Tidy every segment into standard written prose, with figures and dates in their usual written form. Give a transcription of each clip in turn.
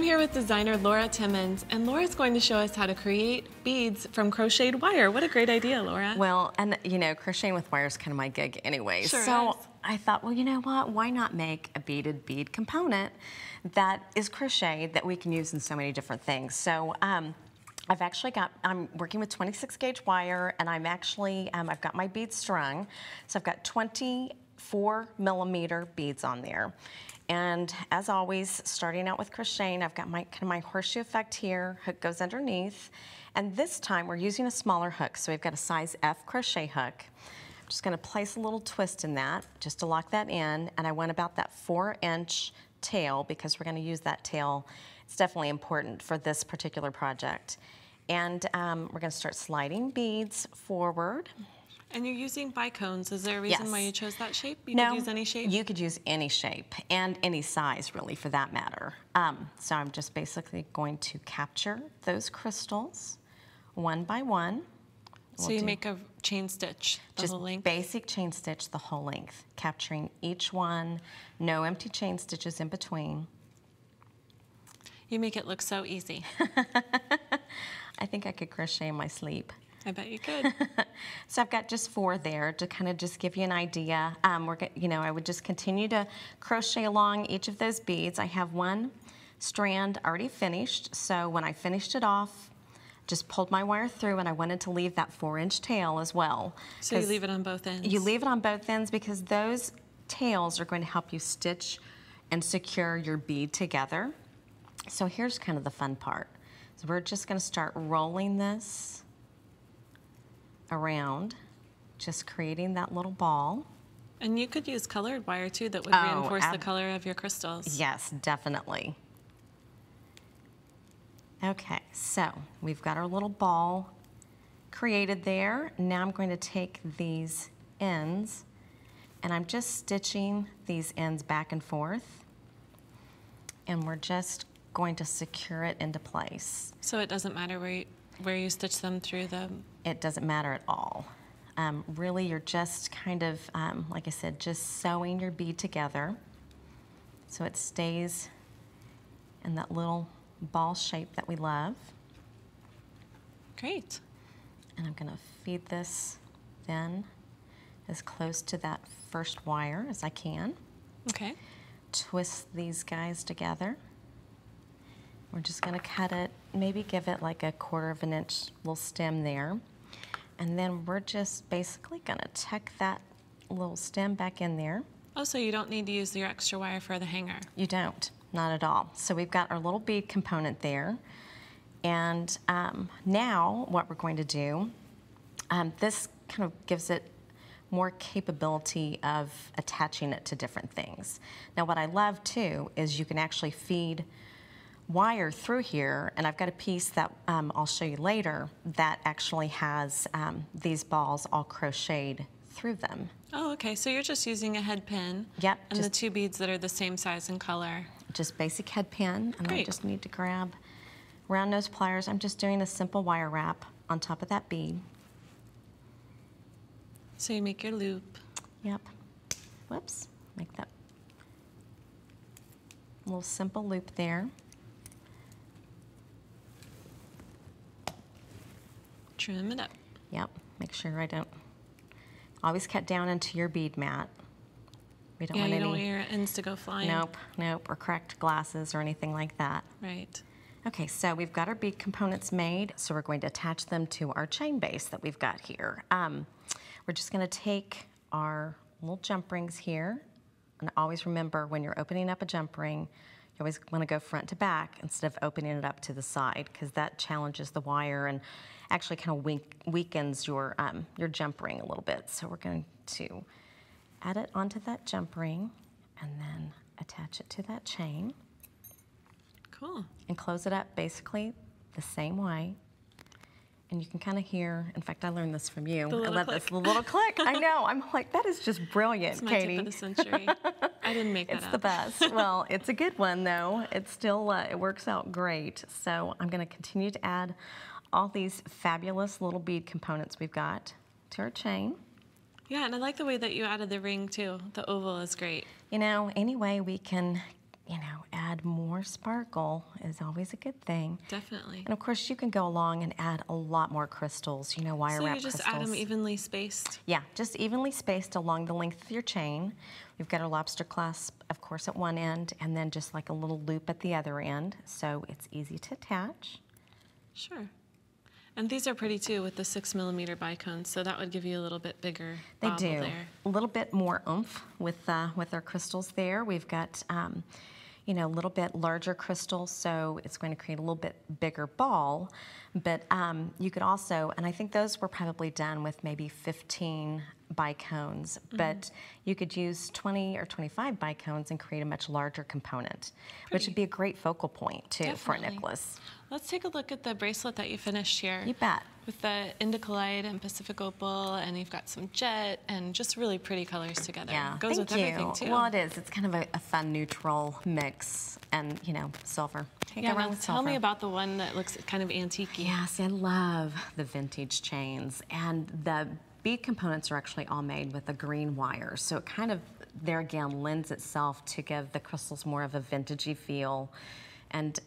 here with designer Laura Timmons, and Laura's going to show us how to create beads from crocheted wire. What a great idea, Laura. Well, and you know, crocheting with wire is kind of my gig anyway. Sure so is. I thought, well, you know what? Why not make a beaded bead component that is crocheted that we can use in so many different things? So I've actually got, I'm working with 26 gauge wire, and I'm actually, I've got my beads strung. So I've got 24mm beads on there. And as always, starting out with crocheting, I've got my kind of my horseshoe effect here. Hook goes underneath. And this time we're using a smaller hook. So we've got a size F crochet hook. I'm just gonna place a little twist in that just to lock that in. And I went about that 4-inch tail because we're gonna use that tail. It's definitely important for this particular project. And we're gonna start sliding beads forward. And you're using bicones. Is there a reason why you chose that shape? You No, could use any shape? You could use any shape and any size, really, for that matter. So I'm just basically going to capture those crystals one by one. So you make a chain stitch the whole length? Just basic chain stitch the whole length, capturing each one, no empty chain stitches in between. You make it look so easy. I think I could crochet in my sleep. I bet you could. So I've got just 4 there to kind of just give you an idea. You know, I would just continue to crochet along each of those beads. I have one strand already finished, so when I finished it off, just pulled my wire through, and I wanted to leave that 4-inch tail as well. So you leave it on both ends? You leave it on both ends because those tails are going to help you stitch and secure your bead together. So here's kind of the fun part. So we're just going to start rolling this around, just creating that little ball. And you could use colored wire too that would reinforce the color of your crystals. Yes, definitely. Okay, so we've got our little ball created there. Now I'm going to take these ends and I'm just stitching these ends back and forth, and we're just going to secure it into place. So it doesn't matter where you stitch them through the... It doesn't matter at all. Really, you're just kind of, like I said, just sewing your bead together so it stays in that little ball shape that we love. Great. And I'm gonna feed this then as close to that first wire as I can. Okay. Twist these guys together. We're just gonna cut it, maybe give it like a 1/4 of an inch little stem there. And then we're just basically gonna tuck that little stem back in there. Oh, so you don't need to use your extra wire for the hanger? You don't, not at all. So we've got our little bead component there. And now what we're going to do, this kind of gives it more capability of attaching it to different things. Now what I love too is you can actually feed wire through here, and I've got a piece that I'll show you later that actually has these balls all crocheted through them. Oh, okay, so you're just using a head pin. Yep. And the 2 beads that are the same size and color. Just basic head pin, and Great. I just need to grab round nose pliers. I'm just doing a simple wire wrap on top of that bead. So you make your loop. Yep. Whoops, make that little simple loop there. Trim it up. Yep, make sure I don't, always cut down into your bead mat. We don't want you any, don't want your ends to go flying. Nope, nope, or cracked glasses or anything like that. Right. Okay, so we've got our bead components made, so we're going to attach them to our chain base that we've got here. We're just gonna take our little jump rings here, and always remember when you're opening up a jump ring, you always wanna go front to back instead of opening it up to the side, because that challenges the wire and actually kind of weakens your jump ring a little bit. So we're going to add it onto that jump ring and then attach it to that chain. Cool. And close it up basically the same way. And you can kind of hear, in fact, I learned this from you. The little click. This little click. I know, I'm like, that is just brilliant, It's my Katie. tip of the century. I didn't make that It's up. the best. Well, it's a good one though. It's still, it works out great. So I'm gonna continue to add all these fabulous little bead components we've got to our chain. Yeah, and I like the way that you added the ring too. The oval is great. You know, any way we can you know, add more sparkle is always a good thing. Definitely. And of course, you can go along and add a lot more crystals, you know, wire wrap crystals. So you just add them evenly spaced? Yeah, just evenly spaced along the length of your chain. We've got our lobster clasp, of course, at one end, and then just like a little loop at the other end, so it's easy to attach. Sure. And these are pretty too with the 6mm bicones, so that would give you a little bit bigger They bobble do. there. A little bit more oomph with our crystals there. We've got, you know, a little bit larger crystals, so it's going to create a little bit bigger ball. But you could also, and I think those were probably done with maybe 15 bicones, but you could use 20 or 25 bicones and create a much larger component, which would be a great focal point too for a necklace. Let's take a look at the bracelet that you finished here. You bet. With the indicolite and Pacific opal, and you've got some jet and just really pretty colors together. Yeah, Goes with everything too. Well, it is. It's kind of a fun neutral mix, and you know, silver. Yeah, now tell me about the one that looks kind of antique-y. Yes, I love the vintage chains, and the bead components are actually all made with a green wire, so it kind of, there again, lends itself to give the crystals more of a vintagey feel, and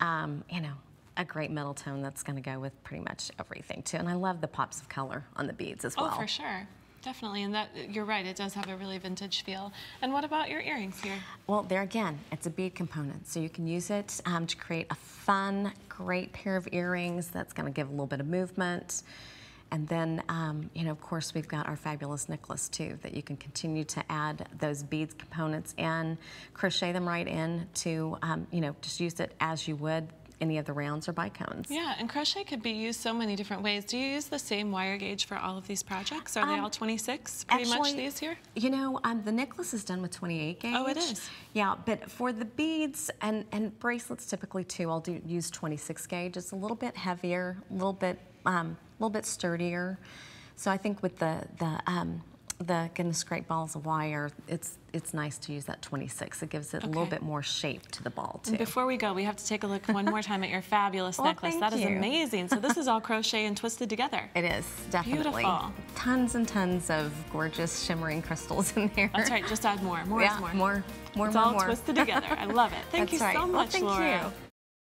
you know, a great middle tone that's going to go with pretty much everything too. And I love the pops of color on the beads as well. Oh, for sure. Definitely, and that, you're right, it does have a really vintage feel. And what about your earrings here? Well, there again, it's a bead component, so you can use it to create a fun, great pair of earrings that's going to give a little bit of movement. And then, you know, of course, we've got our fabulous necklace too, that you can continue to add those beads components in, crochet them right in to, you know, just use it as you would any of the rounds or bicones. Yeah, and crochet could be used so many different ways. Do you use the same wire gauge for all of these projects? Are they all 26, pretty much these here? You know, the necklace is done with 28 gauge. Oh, it is? Yeah, but for the beads and bracelets typically too, I'll use 26 gauge. It's a little bit heavier, a little bit sturdier. So I think with the goodness great balls of wire, it's nice to use that 26. It gives it a little bit more shape to the ball too. And before we go, we have to take a look one more time at your fabulous necklace. That is amazing. So this is all crochet and twisted together. It is, definitely. Beautiful. Tons and tons of gorgeous shimmering crystals in there. That's right, just add more. More is more. More. It's all twisted together. I love it. Thank you so much, Laura. Thank you.